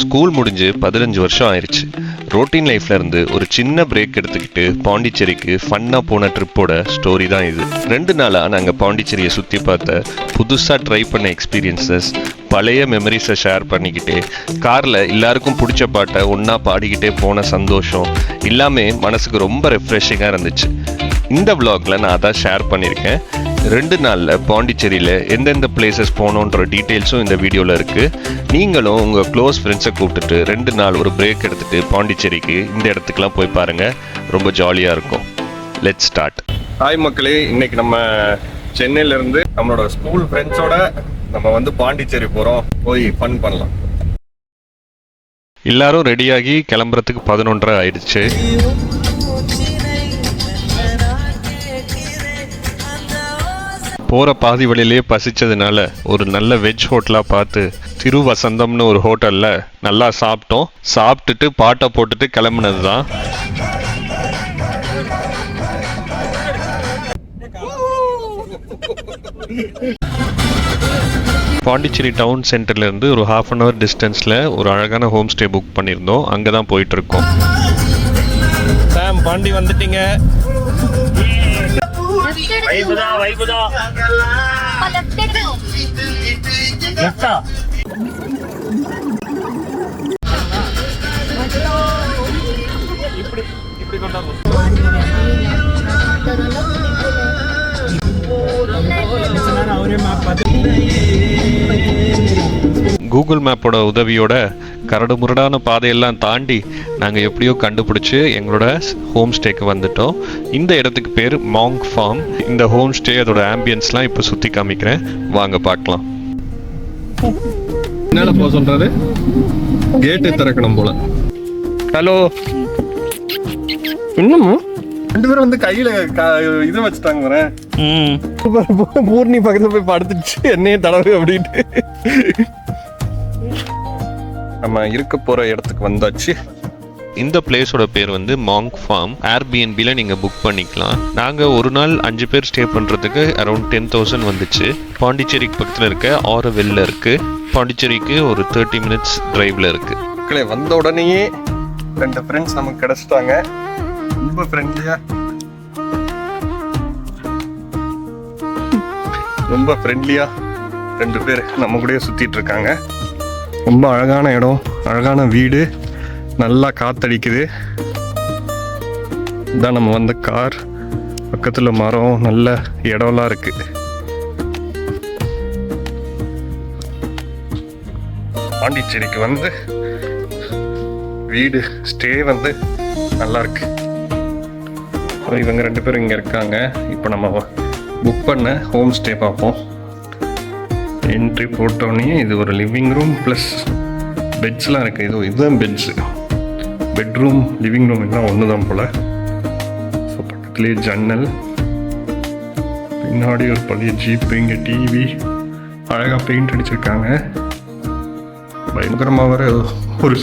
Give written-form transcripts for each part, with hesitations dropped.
School முடிஞ்சு 15 வருஷம் ஆயிடுச்சு. ரொட்டீன் லைஃப்ல இருந்து ஒரு சின்ன பிரேக் எடுத்துக்கிட்டு பாண்டிச்சேரிக்கு ஃபன்னா போன ட்ரிப்போட ஸ்டோரி தான் இது. 2 நாளா நாங்கள் பாண்டிச்சேரியை சுற்றி பார்த்த புதுசாக ட்ரை பண்ண எக்ஸ்பீரியன்சஸ், பழைய மெமரிஸை ஷேர் பண்ணிக்கிட்டே காரில் எல்லாருக்கும் பிடிச்ச பாட்டை ஒன்றா பாடிக்கிட்டே போன சந்தோஷம் எல்லாமே மனசுக்கு ரொம்ப ரெஃப்ரெஷிங்காக இருந்துச்சு. இந்த vlogல நான் அதான் ஷேர் பண்ணியிருக்கேன். 2 நாளில் பாண்டிச்சேரியில் எந்தெந்த பிளேசஸ் போனோன்ற டீட்டெயில்ஸும் இந்த வீடியோவில் இருக்குது. நீங்களும் உங்கள் க்ளோஸ் ஃப்ரெண்ட்ஸை கூப்பிட்டுட்டு 2 நாள் ஒரு பிரேக் எடுத்துகிட்டு பாண்டிச்சேரிக்கு இந்த இடத்துக்குலாம் போய் பாருங்கள். ரொம்ப ஜாலியாக இருக்கும். Let's start. ஹாய் மக்களே, இன்னைக்கு நம்ம சென்னையிலேருந்து நம்மளோட ஸ்கூல் ஃப்ரெண்ட்ஸோட நம்ம பாண்டிச்சேரி போகிறோம். போய் ஃபன் பண்ணலாம். எல்லாரும் ரெடியாகி கிளம்புறதுக்கு 11:30 ஆயிடுச்சு. போகிற பாதி வழியிலே பசிச்சதுனால ஒரு நல்ல வெஜ் ஹோட்டலாக பார்த்து திருவசந்தம்னு ஒரு ஹோட்டலில் நல்லா சாப்பிட்டோம். சாப்பிட்டுட்டு பாட்டை போட்டுட்டு கிளம்புனது தான். பாண்டிச்சேரி டவுன் சென்டர்லேருந்து ஒரு 1/2 an hour டிஸ்டன்ஸில் ஒரு அழகான ஹோம் ஸ்டே புக் பண்ணியிருந்தோம். அங்கே தான் போயிட்டுருக்கோம். சாம், பாண்டி வந்துட்டீங்க. கூகுள் மேப்போட உதவியோட கரடு முரடான பாதையெல்லாம் தாண்டி நாங்கள் எப்படியோ கண்டுபிடிச்சி எங்களோட ஹோம் ஸ்டேக்கு வந்துட்டோம். இந்த இடத்துக்கு பேர் மாங்க் ஃபார்ம். இந்த ஹோம் ஸ்டே அதோட ஆம்பியன்ஸ்லாம் இப்போ சுற்றி காமிக்கிறேன், வாங்க பார்க்கலாம். என்னால போக சொல்றாரு, கேட்டு திறக்கணும் போல. ஹலோ, இன்னமும் 2 பேரும் கையில இது வச்சுட்டாங்க. பூர்ணி பக்கத்துல போய் படுத்துச்சு, என்னையே தடவை அப்படின்ட்டு. நம்ம இருக்க போற இடத்துக்கு வந்தாச்சு. இந்த பிளேஸோட பேர் மாங்க் ஃபார்ம். ஏர்பிஎன்பில நீங்க புக் பண்ணிக்கலாம். நாங்க ஒரு நாள் 5 பேர் ஸ்டே பண்றதுக்கு அரௌண்ட் 10,000 வந்துச்சு. பாண்டிச்சேரிக்கு பக்கத்துல இருக்க ஆரோவில்ல இருக்கு. பாண்டிச்சேரிக்கு ஒரு 30 minutes டிரைவ்ல இருக்கு. வந்த உடனேயே 2 ஃப்ரெண்ட்ஸ் நமக்கு கிடைச்சிட்டாங்க. ரொம்ப ஃப்ரெண்ட்லியா 2 பேர் நம்ம கூட சுத்திட்டு இருக்காங்க. ரொம்ப அழகான இடம், அழகான வீடு, நல்லா காத்தடிக்குது. இதான் நம்ம வந்த கார். பக்கத்துல மரம், நல்ல இடம்லாம் இருக்கு. பாண்டிச்சேரிக்கு வீடு ஸ்டே நல்லா இருக்கு. இவங்க 2 பேரும் இங்க இருக்காங்க. இப்போ நம்ம புக் பண்ண ஹோம் ஸ்டே பார்ப்போம். என்ட்ரி போட்டோன்னே இது ஒரு லிவிங் ரூம் ப்ளஸ் பெட்ஸ்லாம் இருக்குது. இதுதான் பெட்ஸு. பெட்ரூம், லிவிங் ரூம் எல்லாம் ஒன்று தான் போல். ஸோ பக்கத்துலேயே ஜன்னல், பின்னாடி ஒரு பழைய ஜீப்பு, இங்கே டிவி, அழகாக பெயிண்ட் அடிச்சிருக்காங்க. பயங்கரமாக வர ஒரு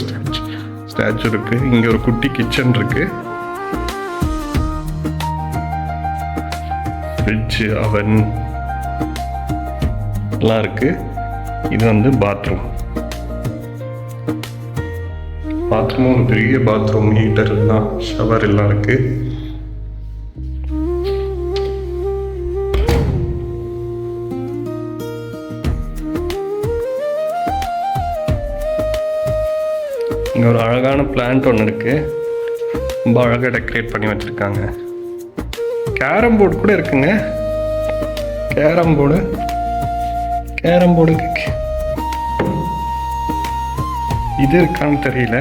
ஸ்டாச்சு இருக்குது. இங்கே ஒரு குட்டி கிச்சன் இருக்குது. ஃப்ரிட்ஜு, அவன் எல்லாம் இருக்கு. இது பாத்ரூம். பாத்ரூமும் ஒரு பெரிய பாத்ரூம், ஹீட்டர் எல்லாம், ஷவர் எல்லாம் இருக்கு. இங்க ஒரு அழகான பிளான்ட் ஒன்று இருக்கு. ரொம்ப அழகாக டெக்கரேட் பண்ணி வச்சிருக்காங்க. கேரம் போர்டு கூட இருக்குங்க. கேரம் போர்டு இது இருக்கான்னு தெரியல.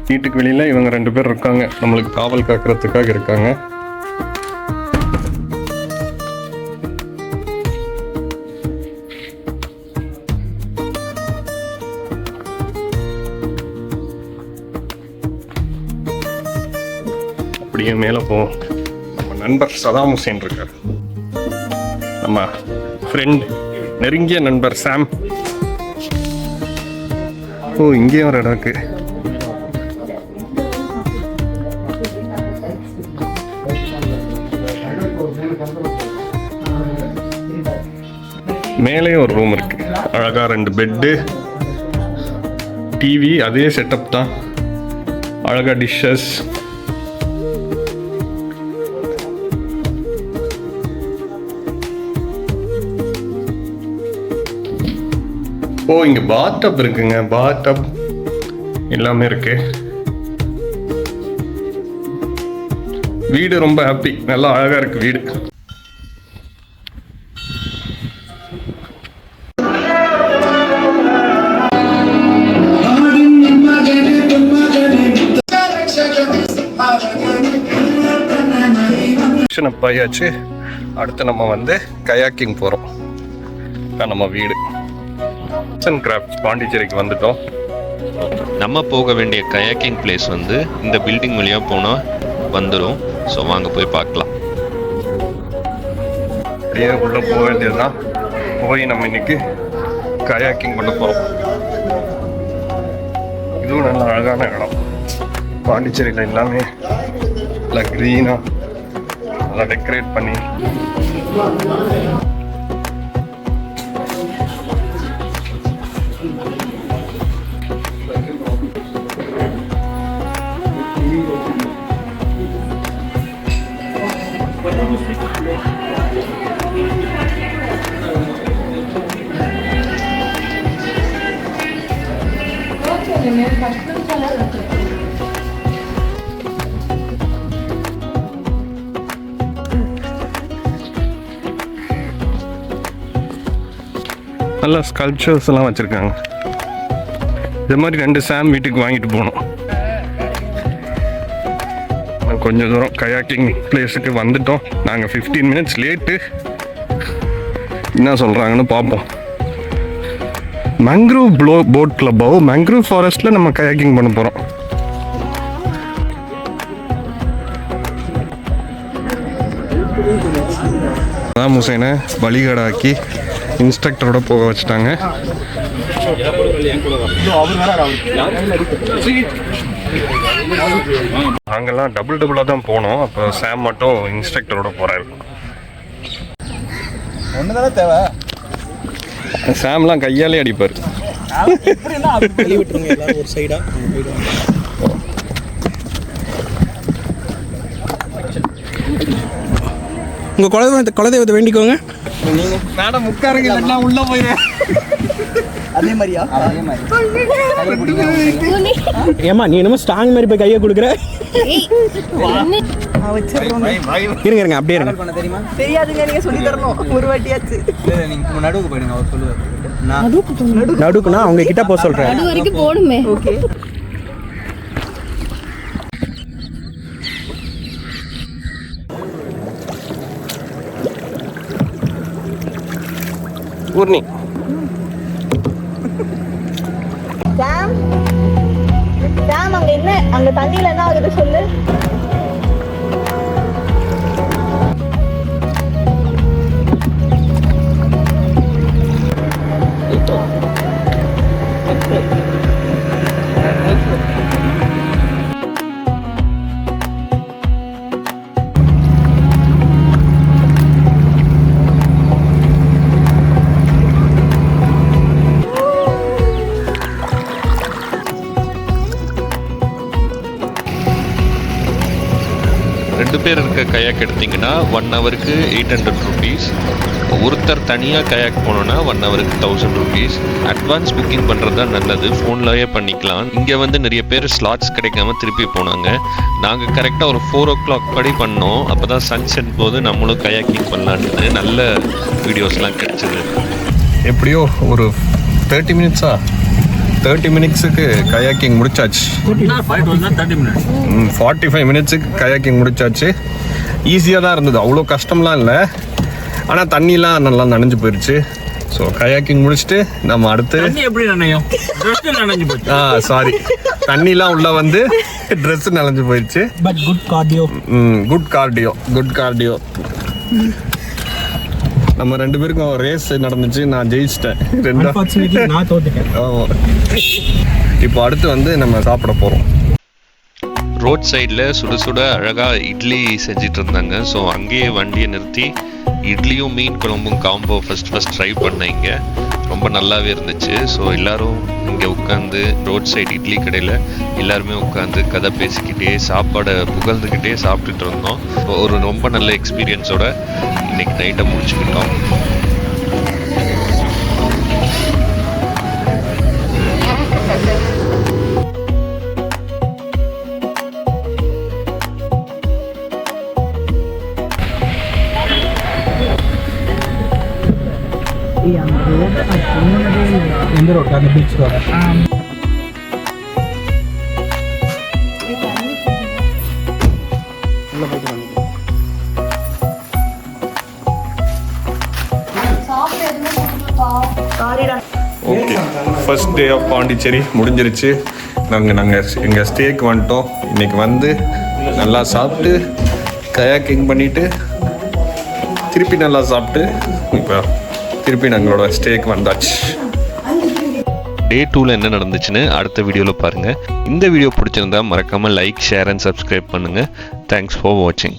வீட்டுக்கு வெளியில இவங்க 2 பேர் இருக்காங்க. நம்மளுக்கு காவல் காக்கிறதுக்காக இருக்காங்க. அப்படியே மேலே போவோம். நம்ம நண்பர் சதாம் ஹுசேன் இருக்கார். நம்ம ஃப்ரெண்ட், நெருங்கிய நண்பர் சாம். ஓ, இங்கேயும் ஒரு இடம் இருக்கு. மேலேயும் ஒரு ரூம் இருக்கு, அழகா 2 பெட்டு, டிவி அதே செட்டப் தான், அழகா டிஷ்ஷஸ். ஓ இங்க பாத் டப் இருக்குங்க, பாத் டப் எல்லாமே இருக்கு. வீடு ரொம்ப ஹாப்பி, நல்லா அழகா இருக்கு வீடு. போயாச்சு. அடுத்து நம்ம வந்து கயாக்கிங் போறோம். நம்ம வீடு கிராஃப்ட் பாண்டிச்சேரிக்கு வந்துட்டோம். நம்ம போக வேண்டிய கயாக்கிங் பிளேஸ் வந்து இந்த பில்டிங் வழியா போனா வந்துடும். ஸோ வாங்க போய் பார்க்கலாம். உள்ள போக வேண்டியதுதான். போய் நம்ம இன்னைக்கு கயாக்கிங் பண்ண போறோம். இதுவும் நல்ல அழகான இடம். பாண்டிச்சேரியில் எல்லாமே நல்லா க்ரீனா நல்லா டெக்கரேட் பண்ணி நல்லா ஸ்கல்ப்சர்ஸ் எல்லாம் வச்சுருக்காங்க. இது மாதிரி 2 சாம் வீட்டுக்கு வாங்கிட்டு போகணும். கொஞ்சம் தூரம் கயாக்கிங் பிளேஸுக்கு வந்துட்டோம். நாங்கள் 15 மினிட்ஸ் லேட்டு. என்ன சொல்கிறாங்கன்னு பார்ப்போம். மேங்க்ரூவ் போட் கிளப்போ, மேங்க்ரூவ் ஃபாரஸ்ட்டில் நம்ம கயாக்கிங் பண்ண போகிறோம். சதாம் ஹுசைனை பலிகடாக்கி இன்ஸ்ட்ரக்டரோட போக வச்சுட்டாங்க. நாங்கெல்லாம் டபுளாக தான் போனோம். அப்போ சாம் மட்டும் இன்ஸ்ட்ரக்டரோட போகிறாரு. ஒன்று தேவை. சாம்லாம் கையாலே அடிப்பார். ஒரு சைடா உங்கள் குலதெய்வத்தை வேண்டிக்கோங்க. நீங்கள் மேடம் உட்காருங்க, இல்லைன்னா உள்ளே போயிடுவேன். அதே மாதிரியா? அதே மாதிரி. ஏம்மா நீ என்னமோ ஸ்ட்ராங் மாதிரி போய் கையை கொடுக்குற. இருங்க இருங்க அப்படியே இருங்க. தெரியுமா? தெரியாதுங்க, நீங்க சொல்லி தரணும். ஒரு வாட்டியாச்சு. நீங்க நடுவுக்கு போயிடுங்க. அவர் சொல்லுவார். நடுவுக்குனா அவங்க கிட்ட போக சொல்றேன். நடு வரைக்கும் போடுமே. ஓகே. ஊர்னி சாம் சாம் அங்க என்ன, அங்க தண்ணியில என்ன ஆகுது சொல்லு. பேர் இருக்க கயாக் எடுத்திங்கன்னா 1 ஹவருக்கு 800 ருபீஸ். ஒருத்தர் தனியாக கயாக் போனோன்னா 1 ஹவருக்கு 1000 ருபீஸ். அட்வான்ஸ் புக்கிங் பண்ணுறது தான் நல்லது, ஃபோன்லேயே பண்ணிக்கலாம். இங்கே வந்து நிறைய பேர் ஸ்லாட்ஸ் கிடைக்காம திருப்பி போனாங்க. நாங்கள் கரெக்டாக ஒரு 4 o'clock படி பண்ணோம். அப்போ தான் சன்செட் போது நம்மளும் கயாக்கிங் பண்ணலான்னு நல்ல வீடியோஸ்லாம் கிடைச்சிது. எப்படியோ ஒரு 30 மினிட்ஸுக்கு கயாக்கிங் முடிச்சாச்சு. 45 மினிட்ஸுக்கு கயாக்கிங் முடிச்சாச்சு. ஈஸியாக தான் இருந்தது, அவ்வளோ கஷ்டம்லாம் இல்லை. ஆனால் தண்ணிலாம் நல்லா நனைஞ்சு போயிடுச்சு. ஸோ கயாக்கிங் முடிச்சுட்டு நம்ம அடுத்து சாரி தண்ணிலாம் உள்ள வந்து ட்ரெஸ் நனைஞ்சு போயிடுச்சு. But good cardio. நம்ம 2 பேருக்கும் ரேஸ் நடந்துச்சு. நான் ஜெயிச்சிட்டேன். நான் தோத்துட்டேன். இப்போ அடுத்து வந்து நம்ம சாப்பிட போகிறோம். ரோட் சைடில் சுட சுட அழகாக இட்லி செஞ்சிட்டு இருந்தாங்க. ஸோ அங்கேயே வண்டியை நிறுத்தி இட்லியும் மீன் குழம்பும் காம்போ ஃபஸ்ட் ட்ரை பண்ணீங்க. ரொம்ப நல்லாவே இருந்துச்சு. ஸோ எல்லோரும் இங்கே உட்காந்து ரோட் சைடு இட்லி கடையில் எல்லாருமே உட்காந்து கதை பேசிக்கிட்டே சாப்பாடை புகழ்ந்துக்கிட்டே சாப்பிட்டுட்டு இருந்தோம். ஒரு ரொம்ப நல்ல எக்ஸ்பீரியன்ஸோட இன்னைக்கு நைட்டை முடிச்சுக்கிட்டோம். எந்த ரோட் அந்த பீச் ரோட okay, first day of Pondicherry முடிஞ்சிருச்சு. நாங்கள் எங்கள் ஸ்டேக்கு வந்துட்டோம். இன்றைக்கி வந்து நல்லா சாப்பிட்டு கயாக்கிங் பண்ணிவிட்டு திருப்பி நல்லா சாப்பிட்டு இப்போ திருப்பி எங்களோட ஸ்டேக்கு வந்தாச்சு. டே 2ல் என்ன நடந்துச்சுன்னு அடுத்த வீடியோவில் பாருங்கள். இந்த வீடியோ பிடிச்சிருந்தா மறக்காமல் லைக், ஷேர் அண்ட் சப்ஸ்கிரைப் பண்ணுங்கள். தேங்க்ஸ் ஃபார் வாட்சிங்.